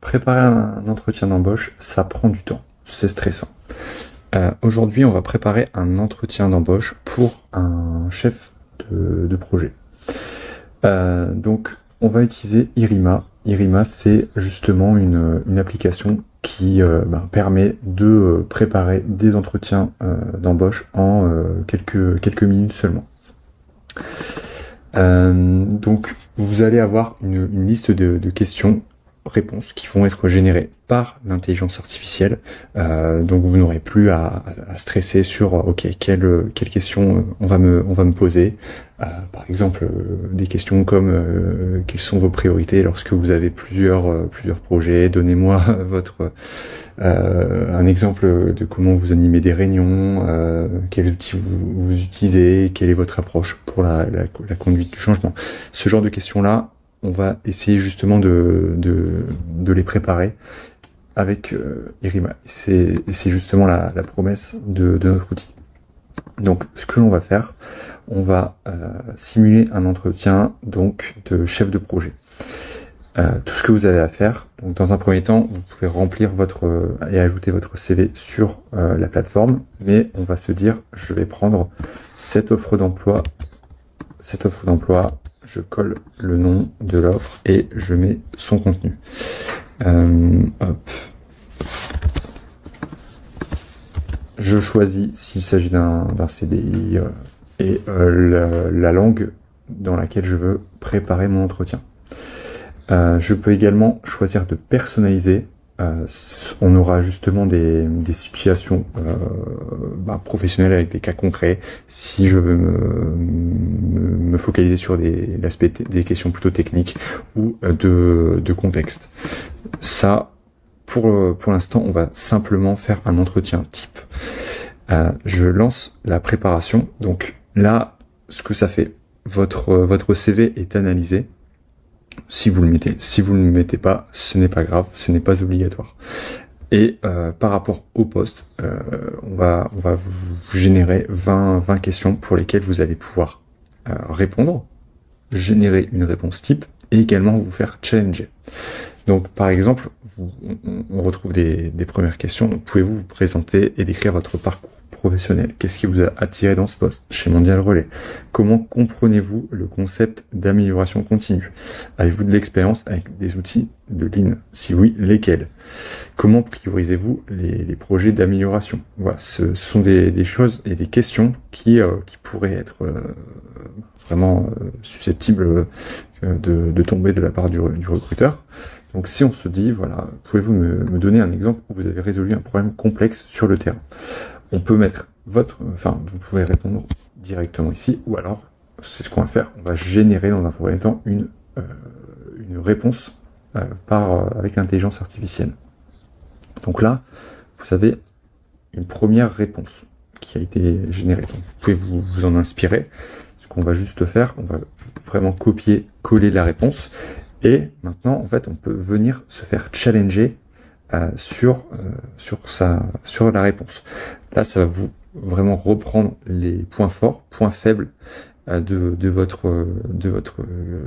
préparer un entretien d'embauche, ça prend du temps, c'est stressant. Aujourd'hui, on va préparer un entretien d'embauche pour un chef de projet. Donc, on va utiliser Irima. Irima, c'est justement une application qui permet de préparer des entretiens d'embauche en quelques minutes seulement. Donc, vous allez avoir une liste de questions-réponses qui vont être générées par l'intelligence artificielle. Donc, vous n'aurez plus à stresser sur ok, quelle question on va me poser. Par exemple, des questions comme quelles sont vos priorités lorsque vous avez plusieurs projets. Donnez-moi un exemple de comment vous animez des réunions, quels outils vous utilisez, quelle est votre approche pour la conduite du changement. Ce genre de questions-là, on va essayer justement de les préparer avec Irima. C'est justement la promesse de notre outil. Donc, ce que l'on va faire, on va simuler un entretien donc de chef de projet. Tout ce que vous avez à faire, donc dans un premier temps, vous pouvez remplir et ajouter votre CV sur la plateforme, mais on va se dire, je vais prendre cette offre d'emploi, je colle le nom de l'offre et je mets son contenu. Hop. Je choisis s'il s'agit d'un CDI et la langue dans laquelle je veux préparer mon entretien. Je peux également choisir de personnaliser. On aura justement des situations professionnelles avec des cas concrets. Si je veux me focaliser sur l'aspect des questions plutôt techniques ou de contexte. Ça, pour l'instant, on va simplement faire un entretien type. Je lance la préparation. Donc là, ce que ça fait, votre CV est analysé. Si vous le mettez. Si vous ne le mettez pas, ce n'est pas grave, ce n'est pas obligatoire. Et par rapport au poste, on va vous générer 20 questions pour lesquelles vous allez pouvoir répondre, générer une réponse type et également vous faire challenger. Donc par exemple, on retrouve des premières questions. Donc pouvez-vous vous présenter et décrire votre parcours professionnel? Qu'est-ce qui vous a attiré dans ce poste chez Mondial Relais? Comment comprenez-vous le concept d'amélioration continue? Avez-vous de l'expérience avec des outils de Lean? Si oui, lesquels? Comment priorisez-vous les projets d'amélioration? Voilà, ce sont des choses et des questions qui pourraient être vraiment susceptibles de tomber de la part du recruteur. Donc si on se dit, voilà, pouvez-vous me donner un exemple où vous avez résolu un problème complexe sur le terrain? On peut mettre vous pouvez répondre directement ici, ou alors, c'est ce qu'on va faire, on va générer dans un premier temps une réponse avec l'intelligence artificielle. Donc là, vous avez une première réponse qui a été générée. Donc, vous pouvez vous en inspirer. Ce qu'on va juste faire, on va vraiment copier-coller la réponse. Et maintenant, en fait, on peut venir se faire challenger sur la réponse. Là, ça va vous vraiment reprendre les points forts, points faibles de votre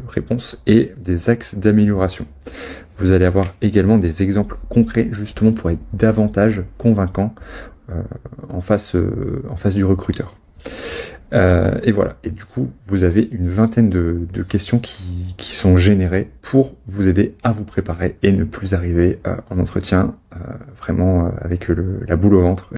réponse et des axes d'amélioration. Vous allez avoir également des exemples concrets justement pour être davantage convaincant en face du recruteur. Et voilà. Et du coup, vous avez une vingtaine de questions qui sont générées pour vous aider à vous préparer et ne plus arriver en entretien vraiment avec la boule au ventre.